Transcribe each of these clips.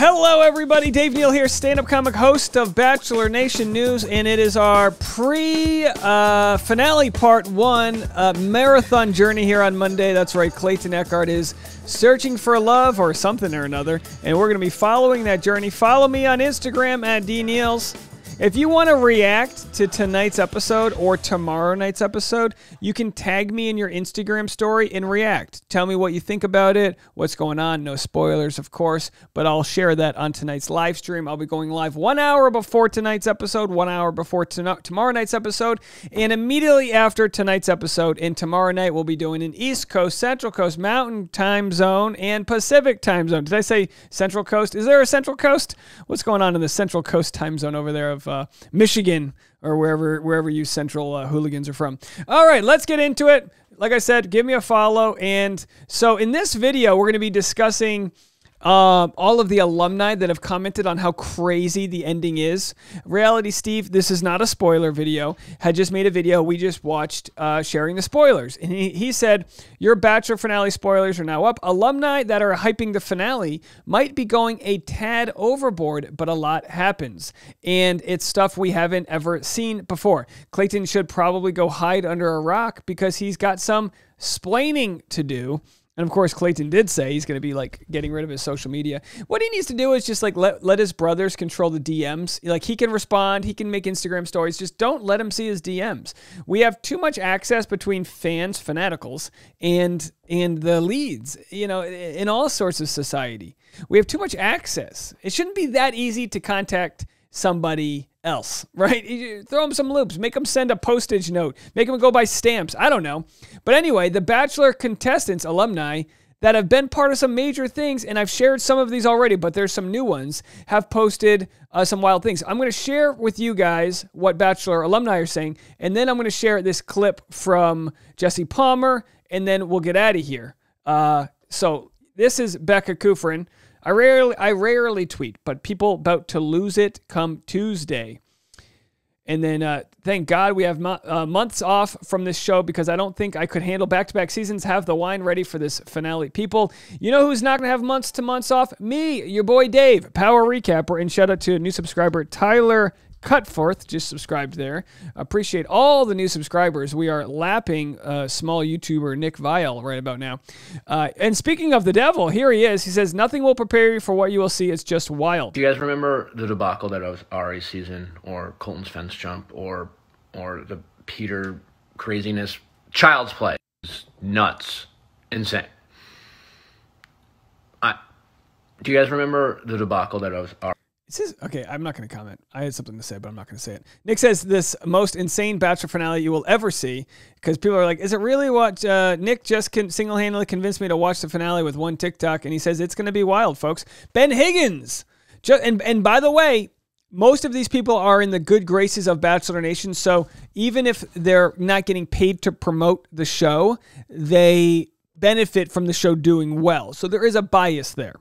Hello, everybody. Dave Neal here, stand-up comic host of Bachelor Nation News, and it is our pre-finale part one marathon journey here on Monday. That's right, Clayton Eckhart is searching for love or something or another, and we're going to be following that journey. Follow me on Instagram at DNeals. If you want to react to tonight's episode or tomorrow night's episode, you can tag me in your Instagram story and react. Tell me what you think about it, what's going on. No spoilers, of course, but I'll share that on tonight's live stream. I'll be going live 1 hour before tonight's episode, 1 hour before tomorrow night's episode, and immediately after tonight's episode. And tomorrow night, we'll be doing an East Coast, Central Coast, Mountain Time Zone, and Pacific Time Zone. Did I say Central Coast? Is there a Central Coast? What's going on in the Central Coast time zone over there of Michigan or wherever you Central hooligans are from? All right, let's get into it. Like I said, give me a follow. And so in this video, we're going to be discussing all of the alumni that have commented on how crazy the ending is. Reality Steve, this is not a spoiler video, had just made a video we just watched sharing the spoilers. And he said, your Bachelor finale spoilers are now up. Alumni that are hyping the finale might be going a tad overboard, but a lot happens. And it's stuff we haven't ever seen before. Clayton should probably go hide under a rock because he's got some splaining to do. And of course, Clayton did say he's going to be like getting rid of his social media. What he needs to do is just like let his brothers control the DMs. Like he can respond, he can make Instagram stories. Just don't let him see his DMs. We have too much access between fans, fanaticals, and the leads, you know, in all sorts of society. We have too much access. It shouldn't be that easy to contact somebody else, right? You throw them some loops, make them send a postage note, make them go buy stamps. I don't know. But anyway, the Bachelor contestants, alumni, that have been part of some major things, and I've shared some of these already, but there's some new ones, have posted some wild things. I'm going to share with you guys what Bachelor alumni are saying, and then I'm going to share this clip from Jesse Palmer, and then we'll get out of here. So this is Becca Kufrin. I rarely tweet, but people about to lose it come Tuesday. And then thank God we have months off from this show because I don't think I could handle back-to-back seasons. Have the wine ready for this finale. People, you know who's not going to have months off? Me, your boy Dave, Power Recapper. And shout out to a new subscriber, Tyler Cutforth, just subscribed there. Appreciate all the new subscribers. We are lapping small YouTuber Nick Vial right about now. And speaking of the devil, here he is. He says, nothing will prepare you for what you will see. It's just wild. Do you guys remember the debacle that was Ari's season or Colton's fence jump or the Peter craziness? Child's Play. It's nuts. Insane. Do you guys remember the debacle that was Ari? Okay, I'm not going to comment. I had something to say, but I'm not going to say it. Nick says this most insane Bachelor finale you will ever see because people are like, is it really what Nick just single-handedly convinced me to watch the finale with one TikTok? And he says it's going to be wild, folks. Ben Higgins. And by the way, most of these people are in the good graces of Bachelor Nation, so even if they're not getting paid to promote the show, they benefit from the show doing well. So there is a bias there.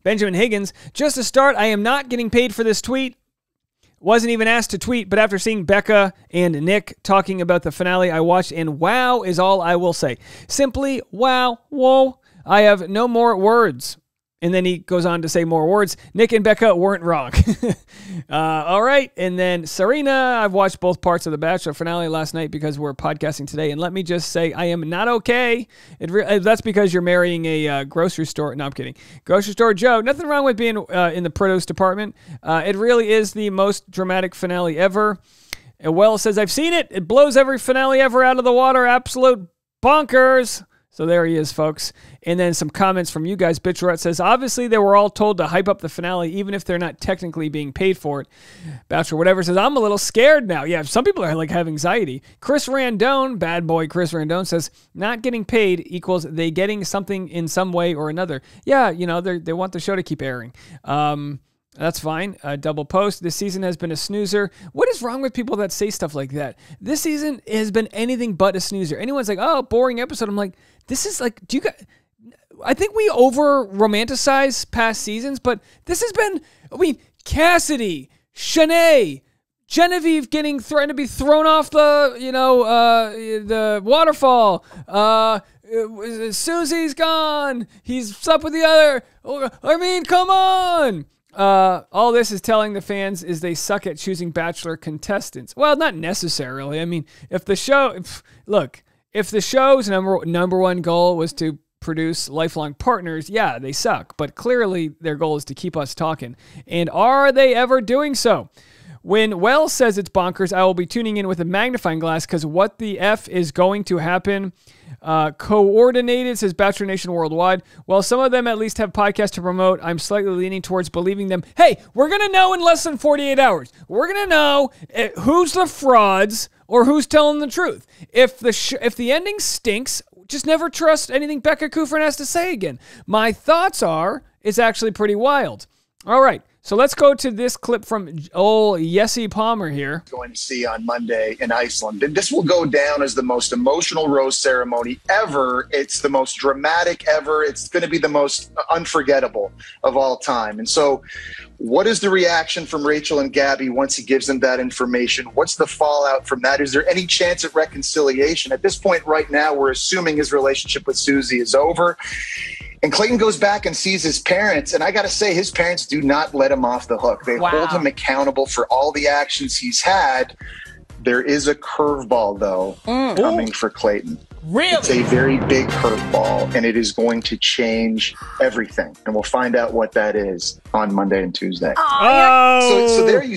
Benjamin Higgins, just to start, I am not getting paid for this tweet. Wasn't even asked to tweet, but after seeing Becca and Nick talking about the finale, I watched, and wow is all I will say. Simply, wow, whoa, I have no more words. And then he goes on to say more words. Nick and Becca weren't wrong. All right. And then Serena, I've watched both parts of the Bachelor finale last night because we're podcasting today. And let me just say, I am not okay. That's because you're marrying a grocery store. No, I'm kidding. Grocery store Joe. Nothing wrong with being in the produce department. It really is the most dramatic finale ever. And Well says, I've seen it. It blows every finale ever out of the water. Absolute bonkers. So there he is, folks. And then some comments from you guys. Bitcherette says, obviously they were all told to hype up the finale, even if they're not technically being paid for it. Bachelor whatever says, I'm a little scared now. Yeah, some people are like have anxiety. Chris Randone, bad boy Chris Randone says, not getting paid equals they getting something in some way or another. Yeah, you know, they want the show to keep airing. That's fine. Double post. This season has been a snoozer. What is wrong with people that say stuff like that? This season has been anything but a snoozer. Anyone's like, oh, boring episode. I'm like, this is like, do you guys... I think we over-romanticize past seasons, but this has been... I mean, Cassidy, Shanae, Genevieve threatened to be thrown off the, the waterfall. Susie's gone. He's up with the other. I mean, come on. All this is telling the fans is they suck at choosing Bachelor contestants. Well, not necessarily. I mean, if the show's number one goal was to produce lifelong partners, yeah, they suck. But clearly their goal is to keep us talking. And are they ever doing so? When Wells says it's bonkers, I will be tuning in with a magnifying glass because what the F is going to happen? Coordinated, says Bachelor Nation Worldwide. Well, some of them at least have podcasts to promote. I'm slightly leaning towards believing them. Hey, we're going to know in less than 48 hours. We're going to know who's the frauds or who's telling the truth. If the ending stinks, just never trust anything Becca Kufrin has to say again. My thoughts are, it's actually pretty wild. All right. So let's go to this clip from old Jesse Palmer here. Going to see on Monday in Iceland. And this will go down as the most emotional rose ceremony ever. It's the most dramatic ever. It's going to be the most unforgettable of all time. And so what is the reaction from Rachel and Gabby once he gives them that information? What's the fallout from that? Is there any chance of reconciliation? At this point right now, we're assuming his relationship with Susie is over. And Clayton goes back and sees his parents. And I got to say, his parents do not let him off the hook. They hold him accountable for all the actions he's had. There is a curveball, though, coming for Clayton. Really? It's a very big curveball, and it is going to change everything. And we'll find out what that is on Monday and Tuesday. So there he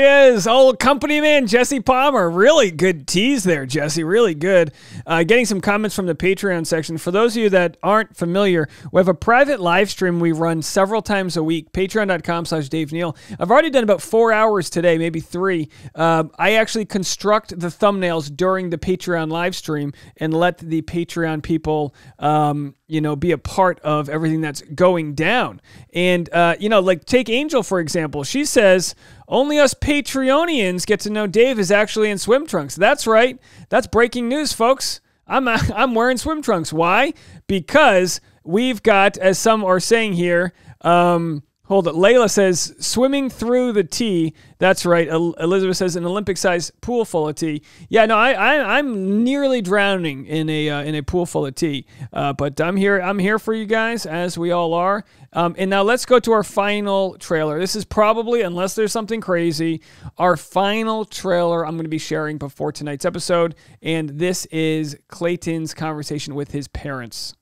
is. Old company man, Jesse Palmer. Really good tease there, Jesse. Really good. Getting some comments from the Patreon section. For those of you that aren't familiar, we have a private live stream we run several times a week. Patreon.com/Dave Neal. I've already done about 4 hours today, maybe 3. I actually construct the thumbnails during the Patreon live stream and let the Patreon people, be a part of everything that's going down. And, like take Angel, for example. She says, only us Patreonians get to know Dave is actually in swim trunks. That's right. That's breaking news, folks. I'm wearing swim trunks. Why? Because we've got, as some are saying here, hold it. Layla says, swimming through the tea. That's right. Elizabeth says, an Olympic-sized pool full of tea. Yeah, no, I'm nearly drowning in a pool full of tea. But I'm here for you guys, as we all are. And now let's go to our final trailer. This is probably, unless there's something crazy, our final trailer I'm going to be sharing before tonight's episode. And this is Clayton's conversation with his parents.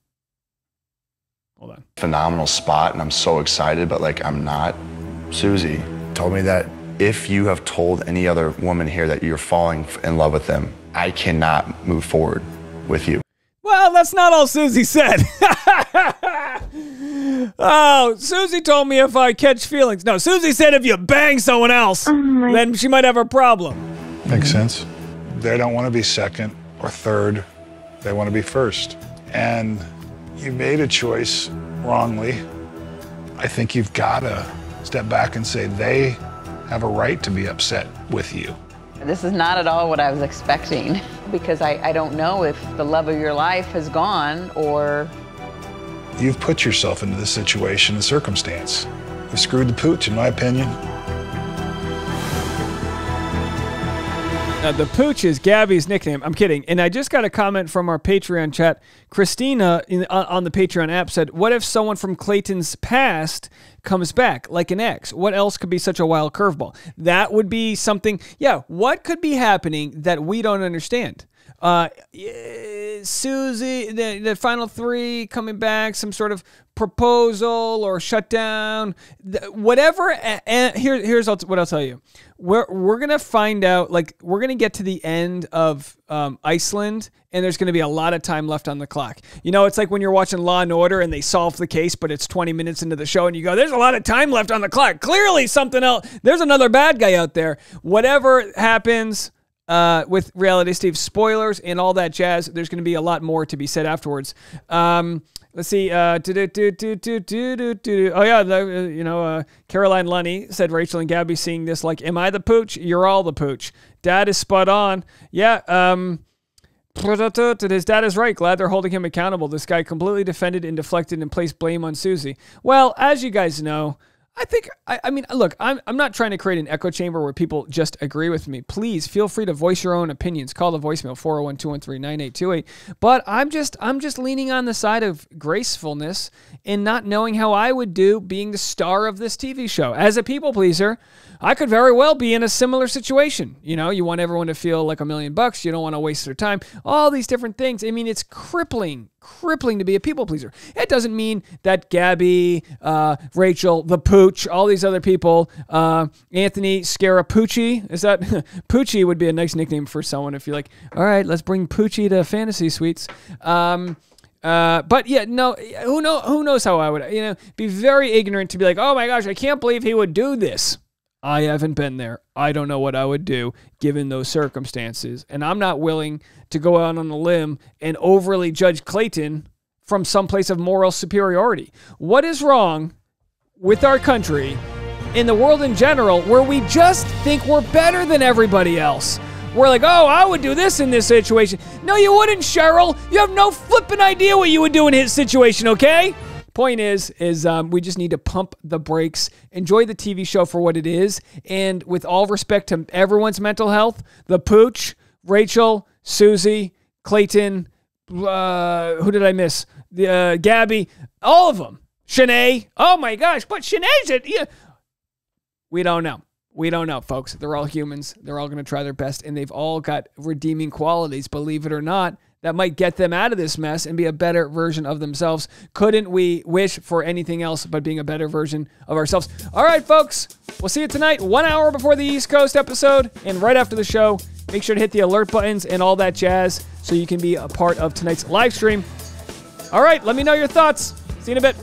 Hold on. Phenomenal spot, and I'm so excited, but I'm not. Susie told me that if you have told any other woman here that you're falling in love with them, I cannot move forward with you. Well, that's not all Susie said. Oh, Susie told me if I catch feelings. No, Susie said if you bang someone else, then she might have a problem. Makes sense. They don't want to be second or third. They want to be first. And you made a choice wrongly. I think you've got to step back and say they have a right to be upset with you. This is not at all what I was expecting, because I don't know if the love of your life has gone or... You've put yourself into this situation and circumstance. You screwed the pooch, in my opinion. The pooch is Gabby's nickname. I'm kidding. And I just got a comment from our Patreon chat. Christina on the Patreon app said, what if someone from Clayton's past comes back, like an ex? What else could be such a wild curveball? That would be something. Yeah, what could be happening that we don't understand? Susie, the final 3 coming back, some sort of proposal or shutdown, whatever. And here's what I'll tell you. We're gonna find out. We're gonna get to the end of Iceland, and there's gonna be a lot of time left on the clock. It's like when you're watching Law and Order and they solve the case, but it's 20 minutes into the show, and you go, "There's a lot of time left on the clock. Clearly, something else. There's another bad guy out there." Whatever happens. With Reality Steve spoilers and all that jazz, there's going to be a lot more to be said afterwards. Let's see. Oh yeah, Caroline Lunny said Rachel and Gabby seeing this like, "Am I the pooch? You're all the pooch." Dad is spot on. Yeah. His dad is right. Glad they're holding him accountable. This guy completely defended and deflected and placed blame on Susie. Well, as you guys know, I think, I mean, look, I'm not trying to create an echo chamber where people just agree with me. Please feel free to voice your own opinions. Call the voicemail 401-213-9828. But I'm just leaning on the side of gracefulness and not knowing how I would do being the star of this TV show. As a people pleaser, I could very well be in a similar situation. You know, you want everyone to feel like $1 million. You don't want to waste their time. All these different things. I mean, it's crippling to be a people pleaser. It doesn't mean that Gabby, Rachel, the Pooch, all these other people, Anthony Scarapucci, is that Poochie would be a nice nickname for someone if you're like, all right, let's bring Poochie to Fantasy Suites. But yeah, no, who knows how I would, be very ignorant to be like, oh my gosh, I can't believe he would do this. I haven't been there. I don't know what I would do given those circumstances. And I'm not willing to go out on a limb and overly judge Clayton from some place of moral superiority. What is wrong with our country, in the world in general, where we just think we're better than everybody else? We're like, oh, I would do this in this situation. No, you wouldn't, Cheryl. You have no flipping idea what you would do in his situation, okay? Point is we just need to pump the brakes, enjoy the TV show for what it is, and with all respect to everyone's mental health, the Pooch, Rachel, Susie, Clayton, who did I miss? Gabby, all of them. Shanae, oh my gosh, but Shanae's it. Yeah. We don't know. We don't know, folks. They're all humans. They're all going to try their best, and they've all got redeeming qualities, believe it or not, that might get them out of this mess and be a better version of themselves. Couldn't we wish for anything else but being a better version of ourselves? All right, folks. We'll see you tonight, 1 hour before the East Coast episode, and right after the show. Make sure to hit the alert buttons and all that jazz so you can be a part of tonight's live stream. All right, let me know your thoughts. See you in a bit.